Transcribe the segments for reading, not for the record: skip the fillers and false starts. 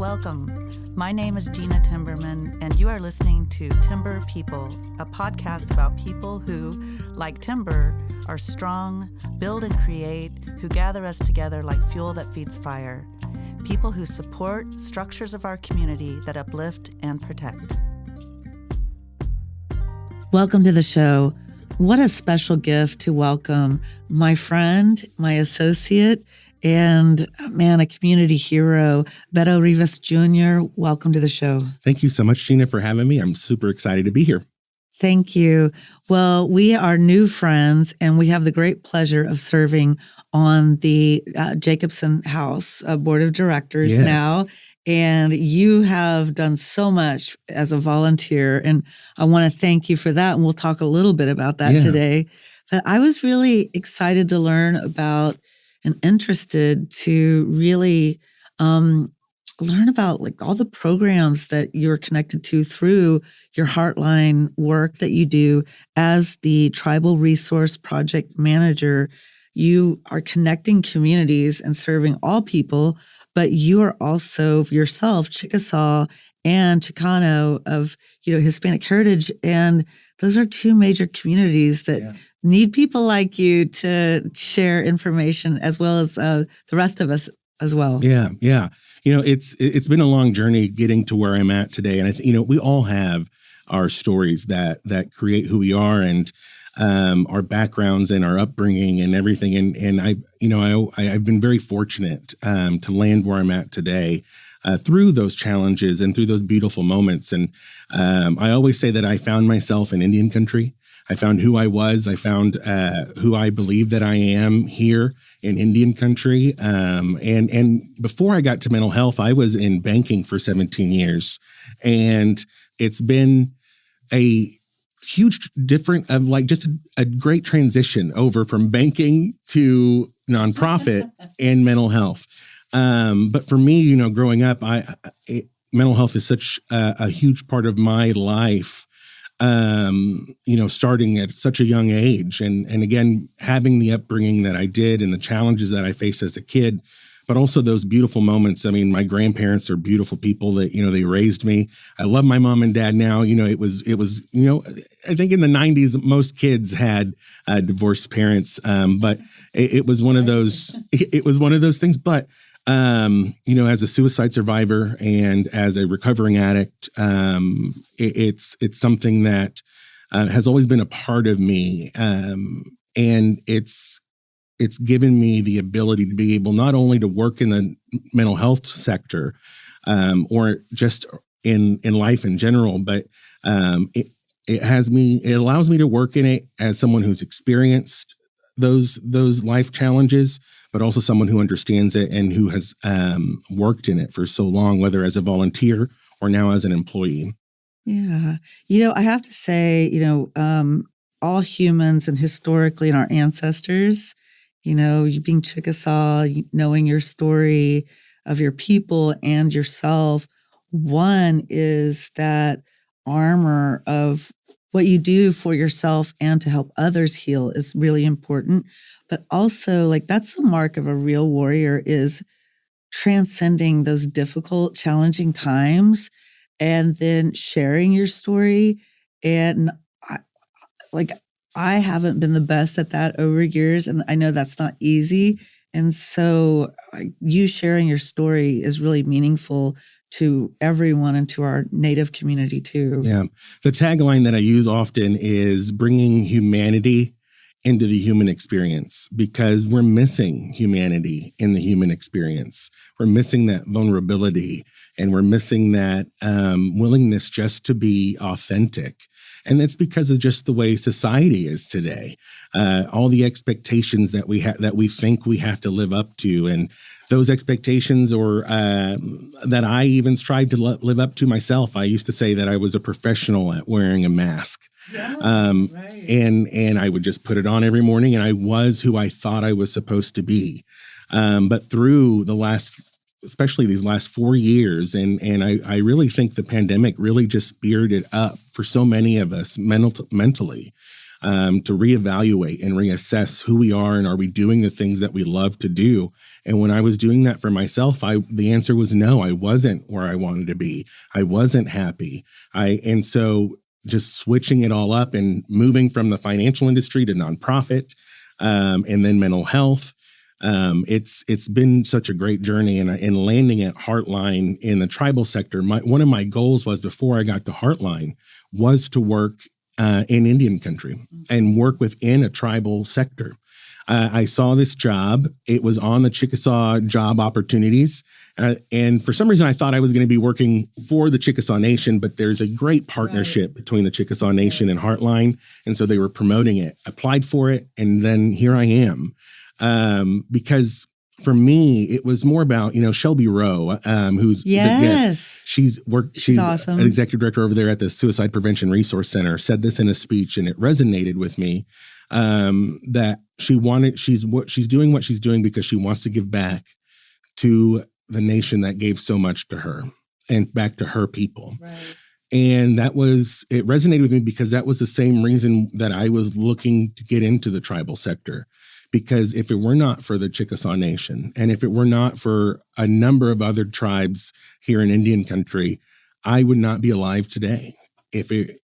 Welcome. My name is Gena Timberman, and you are listening to Timber People, a podcast about people who, like timber, are strong, build and create, who gather us together like fuel that feeds fire. People who support structures of our community that uplift and protect. Welcome to the show. What a special gift to welcome my friend, my associate, and a community hero, Beto Rivas Jr. Welcome to the show. Thank you so much, Gena, for having me. I'm super excited to be here. Thank you. Well, we are new friends, and we have the great pleasure of serving on the Jacobson House Board of Directors now. And you have done so much as a volunteer, and I want to thank you for that. And we'll talk a little bit about that today. But I was really excited to learn about and interested to really learn about like all the programs that you're connected to through your HeartLine work that you do as the Tribal Resource Project Manager. You are connecting communities and serving all people, but you are also yourself Chickasaw and Chicano of Hispanic heritage, and those are two major communities that need people like you to share information as well as the rest of us as well. Yeah. It's been a long journey getting to where I'm at today, and I think we all have our stories that create who we are and our backgrounds and our upbringing and everything. And I've been very fortunate to land where I'm at today through those challenges and through those beautiful moments. And I always say that I found myself in Indian country. I found who I was. I found who I believe that I am here in Indian country. And before I got to mental health, I was in banking for 17 years. And it's been a huge different of like just a great transition over from banking to nonprofit and mental health. But for me, growing up, mental health is such a huge part of my life. Starting at such a young age and again, having the upbringing that I did and the challenges that I faced as a kid, but also those beautiful moments. I mean, my grandparents are beautiful people that, they raised me. I love my mom and dad now. It was, I think in the 90s, most kids had divorced parents. But it was one of those, things. But, as a suicide survivor and as a recovering addict, it's something that has always been a part of me. And it's given me the ability to be able not only to work in the mental health sector or just in life in general, but it allows me to work in it as someone who's experienced those life challenges, but also someone who understands it and who has worked in it for so long, whether as a volunteer or now as an employee. Yeah. I have to say, all humans and historically and our ancestors, you being Chickasaw, knowing your story of your people and yourself, one is that armor of what you do for yourself and to help others heal is really important. But also, like, that's the mark of a real warrior is transcending those difficult, challenging times and then sharing your story. And I haven't been the best at that over years, and I know that's not easy. And so you sharing your story is really meaningful to everyone and to our Native community too. Yeah. The tagline that I use often is bringing humanity into the human experience, because we're missing humanity in the human experience. We're missing that vulnerability, and we're missing that willingness just to be authentic. And that's because of just the way society is today. All the expectations that we think we have to live up to, and those expectations, or that I even strive to live up to myself. I used to say that I was a professional at wearing a mask. Right. And I would just put it on every morning, and I was who I thought I was supposed to be. But through especially these last 4 years, and I really think the pandemic really just speared it up for so many of us mentally. to reevaluate and reassess who we are and are we doing the things that we love to do. And when I was doing that for myself, the answer was no, I wasn't where I wanted to be. I wasn't happy. And so just switching it all up and moving from the financial industry to nonprofit, and then mental health. It's been such a great journey, and landing at HeartLine in the tribal sector. One of my goals was, before I got to HeartLine, was to work in Indian country and work within a tribal sector. I saw this job. It was on the Chickasaw job opportunities. And for some reason, I thought I was going to be working for the Chickasaw Nation, but there's a great partnership between the Chickasaw Nation and HeartLine. And so they were promoting it, applied for it, and then here I am. Because for me, it was more about, Shelby Rowe, who's the guest. She's awesome. An executive director over there at the Suicide Prevention Resource Center, said this in a speech, and it resonated with me, that she's doing what she's doing because she wants to give back to the nation that gave so much to her and back to her people. Right. And it resonated with me because that was the same reason that I was looking to get into the tribal sector. Because if it were not for the Chickasaw Nation, and if it were not for a number of other tribes here in Indian country, I would not be alive today. The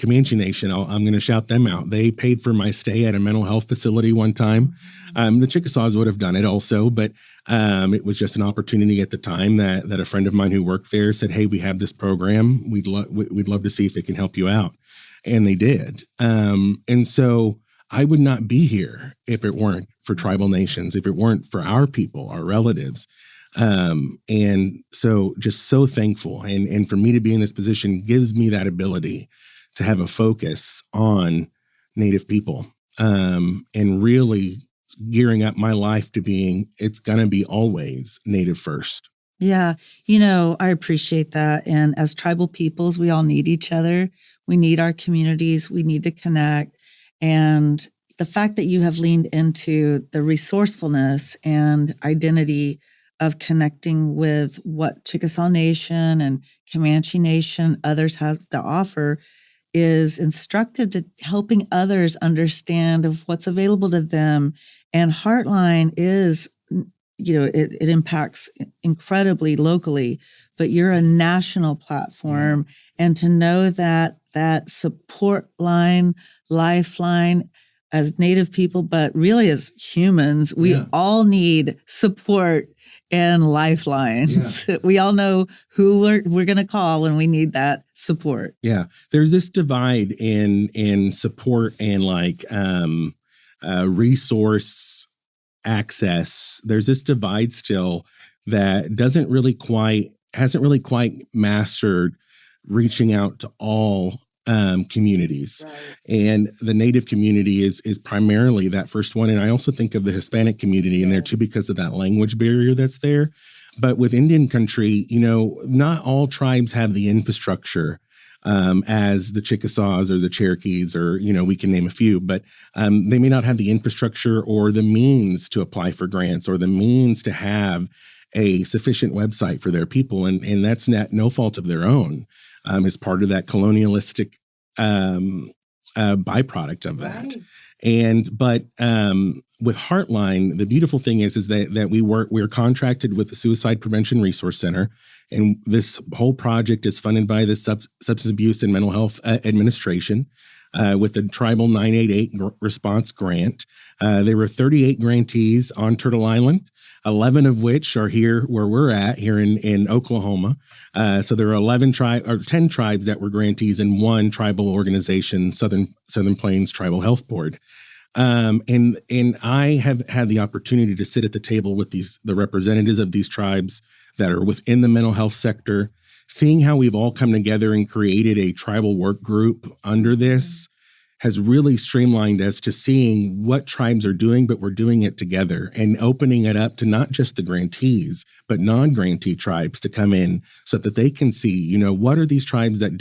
Comanche Nation, I'm going to shout them out. They paid for my stay at a mental health facility one time. The Chickasaws would have done it also, but it was just an opportunity at the time that a friend of mine who worked there said, "Hey, we have this program. We'd love to see if it can help you out," and they did. And so I would not be here if it weren't for tribal nations, if it weren't for our people, our relatives. And so just so thankful. And for me to be in this position gives me that ability to have a focus on Native people, and really gearing up my life to it's going to be always Native first. Yeah. I appreciate that. And as tribal peoples, we all need each other. We need our communities. We need to connect. And the fact that you have leaned into the resourcefulness and identity of connecting with what Chickasaw Nation and Comanche Nation, others have to offer, is instructive to helping others understand of what's available to them. And HeartLine is, it impacts incredibly locally, but you're a national platform. And to know that support line, lifeline, as Native people, but really as humans, we all need support and lifelines. Yeah. We all know who we're going to call when we need that support. Yeah. There's this divide in support and resource access. There's this divide still that hasn't really quite mastered reaching out to all communities. Right. And the Native community is primarily that first one. And I also think of the Hispanic community in there too, because of that language barrier that's there. But with Indian country, not all tribes have the infrastructure as the Chickasaws or the Cherokees, or, we can name a few, but they may not have the infrastructure or the means to apply for grants or the means to have a sufficient website for their people. And that's no fault of their own. As part of that colonialistic byproduct of that. Right. But with HeartLine, the beautiful thing is that we're contracted with the Suicide Prevention Resource Center, and this whole project is funded by the Substance Abuse and Mental Health Administration with the Tribal 988 Response Grant. There were 38 grantees on Turtle Island, 11 of which are here where we're at, here in Oklahoma. So there are 10 tribes that were grantees and one tribal organization, Southern Plains Tribal Health Board. And I have had the opportunity to sit at the table with the representatives of these tribes that are within the mental health sector, seeing how we've all come together and created a tribal work group under this. has really streamlined us to seeing what tribes are doing, but we're doing it together and opening it up to not just the grantees, but non-grantee tribes to come in so that they can see, what are these tribes that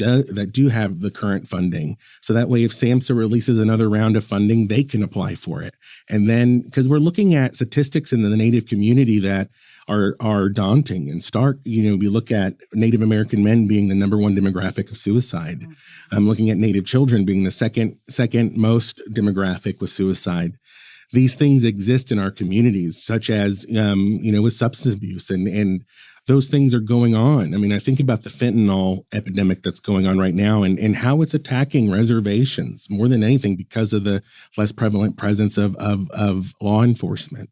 do have the current funding. So that way, if SAMHSA releases another round of funding, they can apply for it. And then, because we're looking at statistics in the Native community that are daunting and stark. We look at Native American men being the number one demographic of suicide. I'm looking at Native children being the second most demographic with suicide. These things exist in our communities, such as, with substance abuse and those things are going on. I mean, I think about the fentanyl epidemic that's going on right now and how it's attacking reservations more than anything because of the less prevalent presence of law enforcement.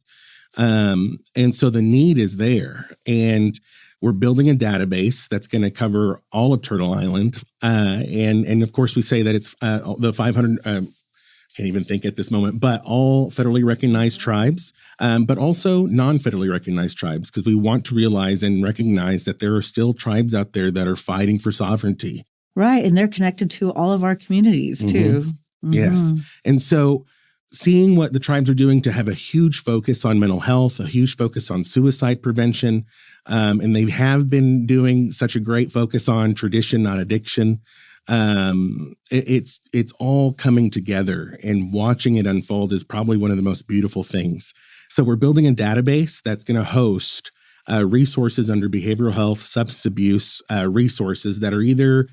And so the need is there, and we're building a database that's going to cover all of Turtle Island. And of course we say that it's the 500, can't even think at this moment, but all federally recognized tribes, but also non-federally recognized tribes, because we want to realize and recognize that there are still tribes out there that are fighting for sovereignty. Right. And they're connected to all of our communities too. Mm-hmm. Yes. And so seeing what the tribes are doing to have a huge focus on mental health, a huge focus on suicide prevention, and they have been doing such a great focus on tradition, not addiction. It's all coming together, and watching it unfold is probably one of the most beautiful things. So we're building a database that's going to host resources under behavioral health, substance abuse resources that are either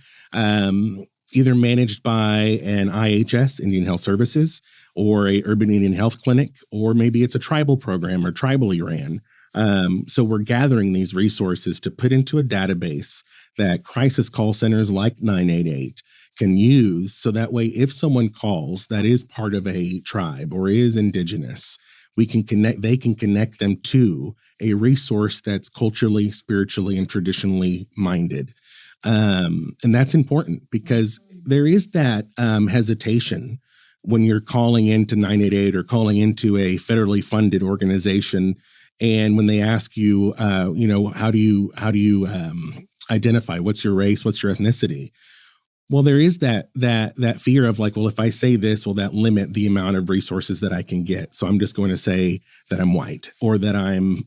managed by an IHS, Indian Health Services, or a urban Indian health clinic, or maybe it's a tribal program or tribally ran. So we're gathering these resources to put into a database that crisis call centers like 988 can use. So that way, if someone calls that is part of a tribe or is indigenous, they can connect them to a resource that's culturally, spiritually, and traditionally minded. And that's important because there is that hesitation when you're calling into 988 or calling into a federally funded organization, and when they ask you, how do you identify? What's your race? What's your ethnicity? Well, there is that fear of like, well, if I say this, will that limit the amount of resources that I can get? So I'm just going to say that I'm white or that I'm,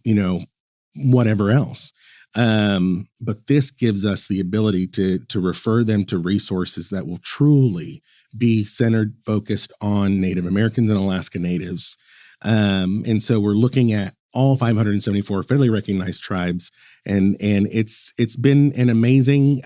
whatever else. But this gives us the ability to refer them to resources that will truly be centered, focused on Native Americans and Alaska Natives. And so we're looking at all 574 federally recognized tribes, and it's been an amazing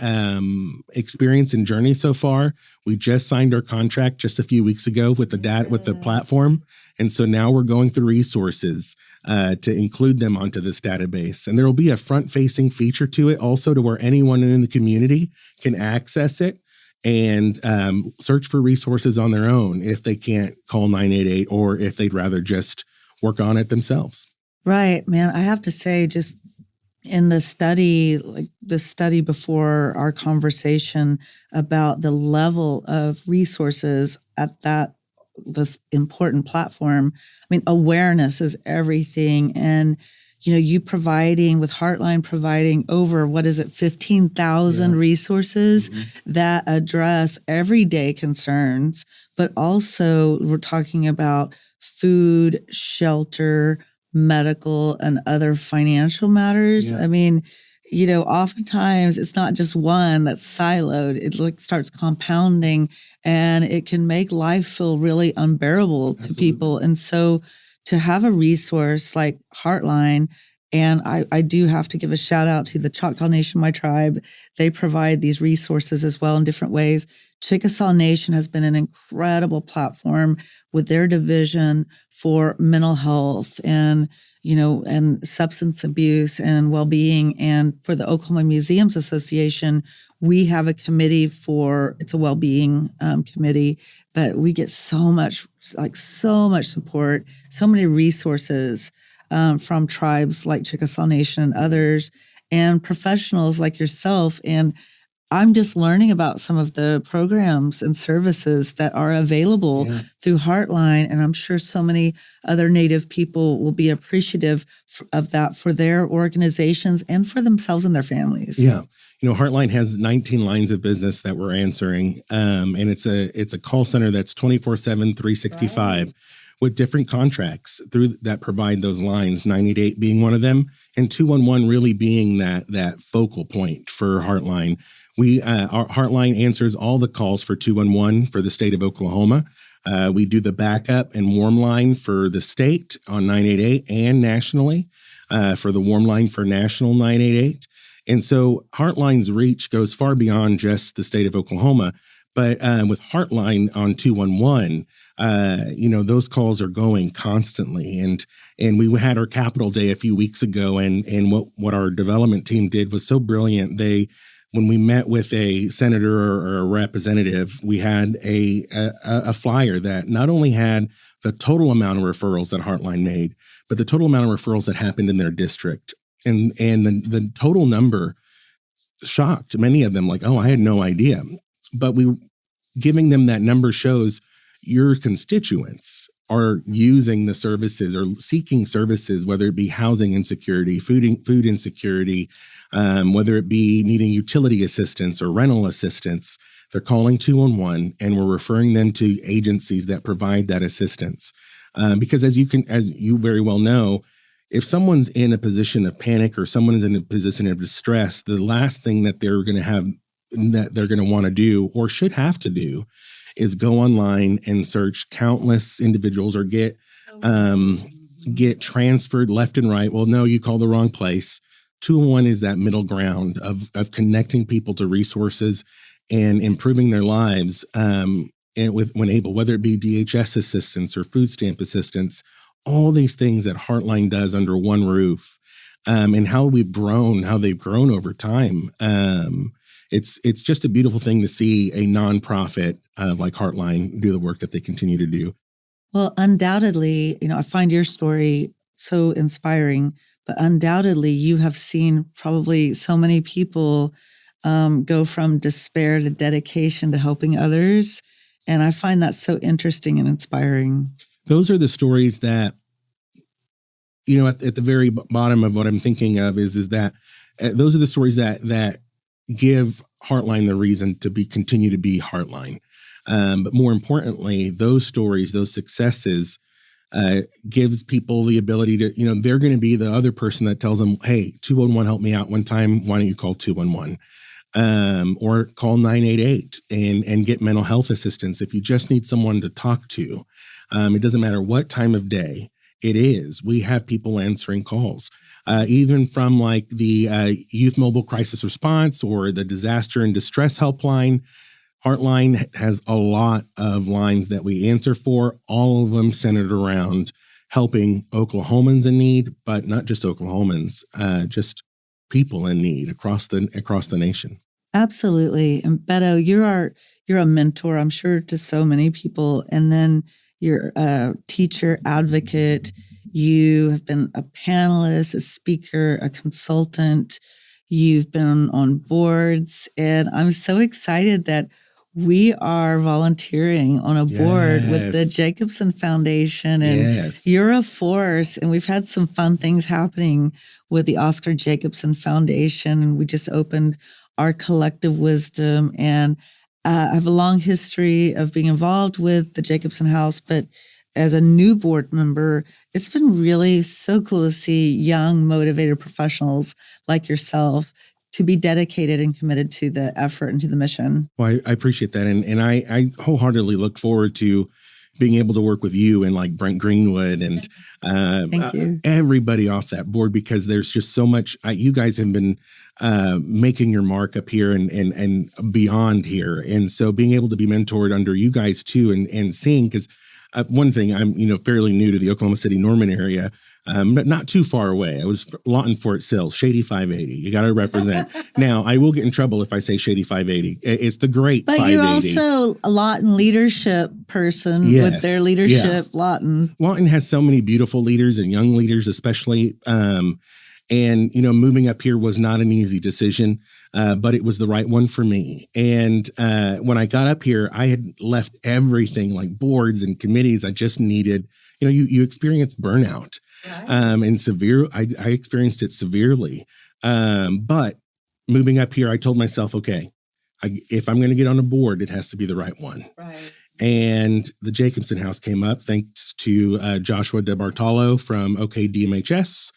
experience and journey so far. We just signed our contract just a few weeks ago with the platform, and so now we're going through resources to include them onto this database. And there will be a front-facing feature to it also, to where anyone in the community can access it and search for resources on their own if they can't call 988 or if they'd rather just work on it themselves. Right, man. I have to say, just in the study, before our conversation about the level of resources at this important platform, I mean, awareness is everything. And, you providing with HeartLine, providing over, 15,000 resources that address everyday concerns, but also we're talking about food, shelter, medical, and other financial matters. Yeah. I mean, oftentimes it's not just one that's siloed. It starts compounding, and it can make life feel really unbearable to people. And so to have a resource like HeartLine, and I do have to give a shout out to the Choctaw Nation, my tribe. They provide these resources as well in different ways. Chickasaw Nation has been an incredible platform with their division for mental health and substance abuse and well-being. And for the Oklahoma Museums Association, we have a committee it's a well-being committee, but we get so much support, so many resources from tribes like Chickasaw Nation and others, and professionals like yourself. And I'm just learning about some of the programs and services that are available through HeartLine. And I'm sure so many other Native people will be appreciative of that for their organizations and for themselves and their families. Yeah. HeartLine has 19 lines of business that we're answering. And it's a call center that's 24/7, 365 with different contracts through that provide those lines, 988 being one of them, and 211 really being that focal point for HeartLine. Our HeartLine answers all the calls for 211 for the state of Oklahoma. We do the backup and warm line for the state on 988 and nationally for the warm line for national 988. And so HeartLine's reach goes far beyond just the state of Oklahoma. But with HeartLine on 211, those calls are going constantly. And we had our Capitol Day a few weeks ago, and what our development team did was so brilliant. When we met with a senator or a representative, we had a flyer that not only had the total amount of referrals that HeartLine made, but the total amount of referrals that happened in their district. And the total number shocked many of them, like, oh, I had no idea. But giving them that number shows your constituents are using the services or seeking services, whether it be housing insecurity, food insecurity, whether it be needing utility assistance or rental assistance. They're calling 211, and we're referring them to agencies that provide that assistance. Because as you very well know, if someone's in a position of panic or someone is in a position of distress, the last thing that they're going to want to do or should have to do is go online and search countless individuals or get transferred left and right. Well, no, you called the wrong place. 211 is that middle ground of connecting people to resources and improving their lives and when able, whether it be DHS assistance or food stamp assistance, all these things that HeartLine does under one roof, and how they've grown over time. It's just a beautiful thing to see a nonprofit like HeartLine do the work that they continue to do. Well, undoubtedly, I find your story so inspiring, but undoubtedly you have seen probably so many people go from despair to dedication to helping others. And I find that so interesting and inspiring. Those are the stories that, at the very bottom of what I'm thinking of is that those are the stories that give HeartLine the reason to continue to be HeartLine. But more importantly, those stories, those successes, gives people the ability to, they're going to be the other person that tells them, hey, 211 helped me out one time. Why don't you call 211? Or call 988 and get mental health assistance if you just need someone to talk to. It doesn't matter what time of day it is. We have people answering calls, even from like the Youth Mobile Crisis Response or the Disaster and Distress Helpline. HeartLine has a lot of lines that we answer for, all of them centered around helping Oklahomans in need, but not just Oklahomans, just people in need across the nation. Absolutely. And Beto, you're a mentor, I'm sure, to so many people. And then you're a teacher, advocate. You have been a panelist, a speaker, a consultant. You've been on boards. And I'm so excited that we are volunteering on a board with the Jacobson Foundation, and you're a force. And we've had some fun things happening with the Oscar Jacobson Foundation, and we just opened our collective wisdom. And I have a long history of being involved with the Jacobson House, but as a new board member, it's been really so cool to see young, motivated professionals like yourself to be dedicated and committed to the effort and to the mission. Well, I appreciate that. And I wholeheartedly look forward to being able to work with you and like Brent Greenwood and Thank you. Everybody off that board, because there's just so much. You guys have been making your mark up here and beyond here. And so being able to be mentored under you guys too, and seeing, because one thing, I'm fairly new to the Oklahoma City Norman area, but not too far away. I was Lawton Fort Sill, Shady 580. You got to represent. Now, I will get in trouble if I say Shady 580. It's the great but 580. But you're also a Lawton leadership person with their leadership, Lawton. Lawton has so many beautiful leaders and young leaders, especially. And, moving up here was not an easy decision, but it was the right one for me. And when I got up here, I had left everything like boards and committees. I just needed, you experience burnout. Right. And I experienced it severely. But moving up here, I told myself, okay, if I'm going to get on a board, it has to be the right one. Right. And the Jacobson House came up thanks to Joshua DeBartolo from OKDMHS.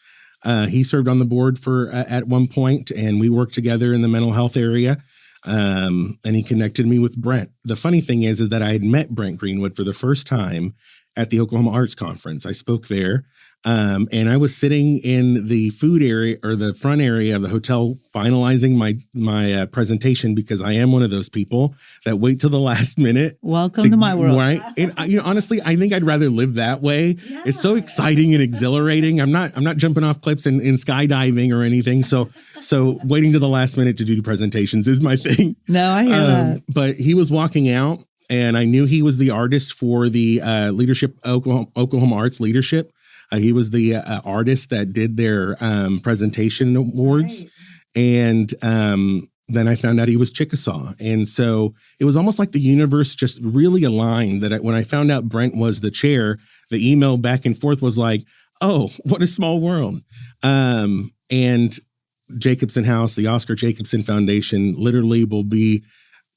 He served on the board at one point, and we worked together in the mental health area. And he connected me with Brent. The funny thing is that I had met Brent Greenwood for the first time at the Oklahoma Arts Conference. I spoke there, and I was sitting in the food area or the front area of the hotel finalizing my presentation, because I am one of those people that wait till the last minute. Welcome to my world. Right? And honestly, I think I'd rather live that way. Yeah. It's so exciting and exhilarating. I'm not jumping off cliffs and skydiving or anything. So waiting to the last minute to do presentations is my thing. No, I hear that. But he was walking out, and I knew he was the artist for the leadership Oklahoma Arts Leadership. He was the artist that did their presentation awards. Right. And then I found out he was Chickasaw. And so it was almost like the universe just really aligned that when I found out Brent was the chair, the email back and forth was like, oh, what a small world. And Jacobson House, the Oscar Jacobson Foundation, literally will be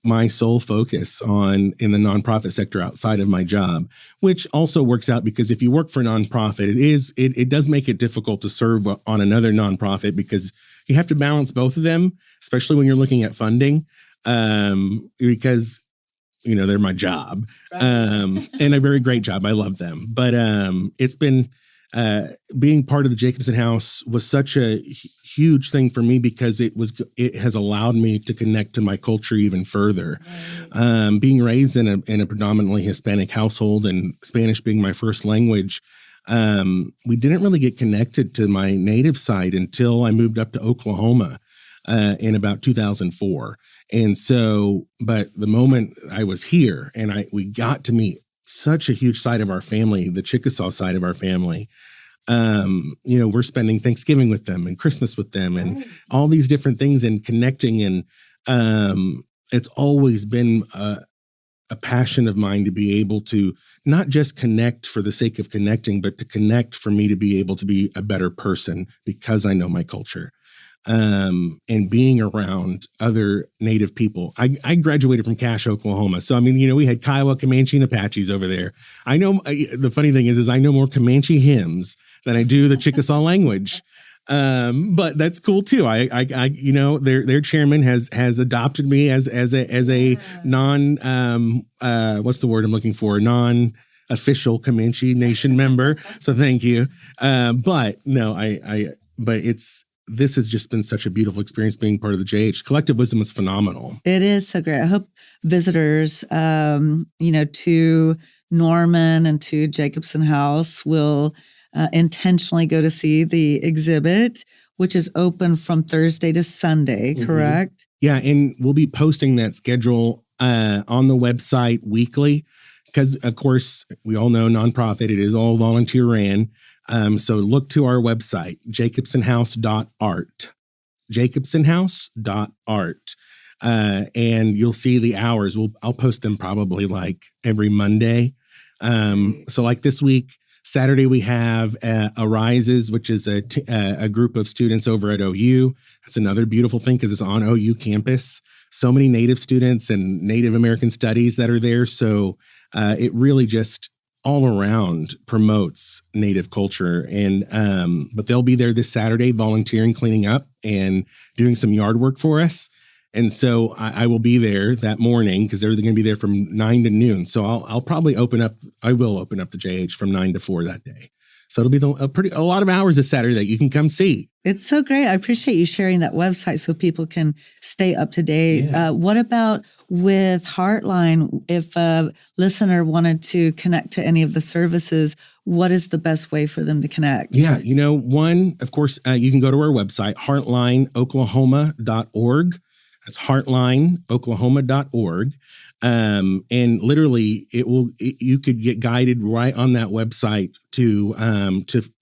my sole focus in the nonprofit sector outside of my job, which also works out because if you work for a nonprofit, it does make it difficult to serve on another nonprofit because you have to balance both of them, especially when you're looking at funding, because they're my job, and a very great job. I love them, but it's been being part of the Jacobson House was such a huge thing for me because it has allowed me to connect to my culture even further. Right. Being raised in a predominantly Hispanic household and Spanish being my first language, we didn't really get connected to my native side until I moved up to Oklahoma in about 2004. And so, but the moment I was here and we got to meet such a huge side of our family, the Chickasaw side of our family. We're spending Thanksgiving with them and Christmas with them and all these different things and connecting. And it's always been a passion of mine to be able to not just connect for the sake of connecting, but to connect for me to be able to be a better person because I know my culture. And being around other Native people. I graduated from Cache, Oklahoma. So, we had Kiowa, Comanche, and Apaches over there. I know the funny thing is I know more Comanche hymns than I do the Chickasaw language. But that's cool too. Their chairman has adopted me as a non, what's the word I'm looking for? Non-official Comanche Nation member. So thank you. This has just been such a beautiful experience being part of the JH. Collective Wisdom is phenomenal. It is so great. I hope visitors, to Norman and to Jacobson House will intentionally go to see the exhibit, which is open from Thursday to Sunday, correct? Mm-hmm. Yeah, and we'll be posting that schedule on the website weekly because, of course, we all know nonprofit, it is all volunteer ran. So look to our website, jacobsonhouse.art, jacobsonhouse.art. And you'll see the hours. I'll post them probably like every Monday. So like this week, Saturday, we have Arises, which is a group of students over at OU. That's another beautiful thing because it's on OU campus. So many Native students and Native American studies that are there. So it really just all around promotes Native culture. And but they'll be there this Saturday volunteering, cleaning up and doing some yard work for us. And so I will be there that morning because they're going to be there from 9 to noon. So I'll probably open up the JH from 9 to 4 that day. So it'll be a lot of hours this Saturday that you can come see. It's so great. I appreciate you sharing that website so people can stay up to date. Yeah. What about with HeartLine? If a listener wanted to connect to any of the services, what is the best way for them to connect? Yeah, one, of course, you can go to our website, heartlineoklahoma.org. That's heartlineoklahoma.org. And literally you could get guided right on that website to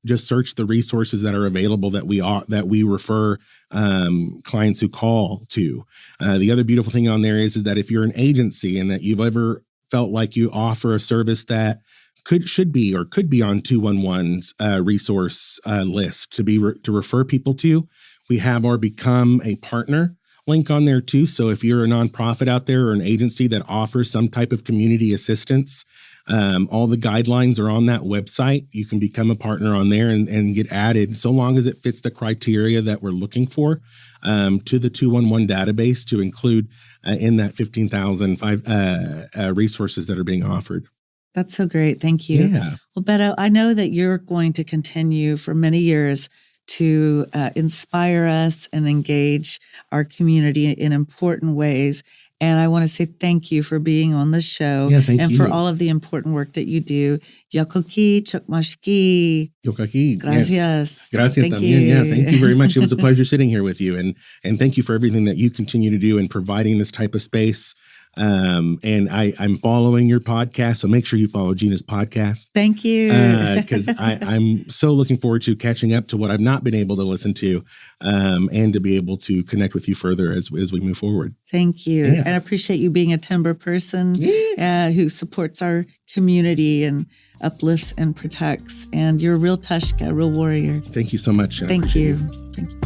just search the resources that are available that we refer clients who call to. The other beautiful thing on there is that if you're an agency and that you've ever felt like you offer a service that could be on 211's resource list to refer people to, we have our Become a Partner link on there too. So if you're a nonprofit out there or an agency that offers some type of community assistance, all the guidelines are on that website. You can become a partner on there and get added, so long as it fits the criteria that we're looking for, to the 211 database to include in that 15,000 resources that are being offered. That's so great. Thank you. Yeah. Well, Beto, I know that you're going to continue for many years to inspire us and engage our community in important ways. And I want to say thank you for being on the show and for all of the important work that you do. Yakoki, Chokmashki. Yokaki. Gracias. Yes. Gracias thank también. you. Yeah, thank you very much. It was a pleasure sitting here with you. And thank you for everything that you continue to do in providing this type of space. And I'm following your podcast, so make sure you follow Gena's podcast. Thank you. Because I'm so looking forward to catching up to what I've not been able to listen to, and to be able to connect with you further as we move forward. Thank you. Yeah. And I appreciate you being a timber person who supports our community and uplifts and protects. And you're a real Tushka, a real warrior. Thank you so much. Thank you. Thank you.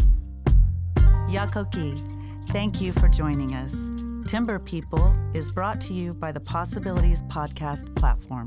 Yakoki, thank you for joining us. Timber People is brought to you by the Possibilities Podcast platform.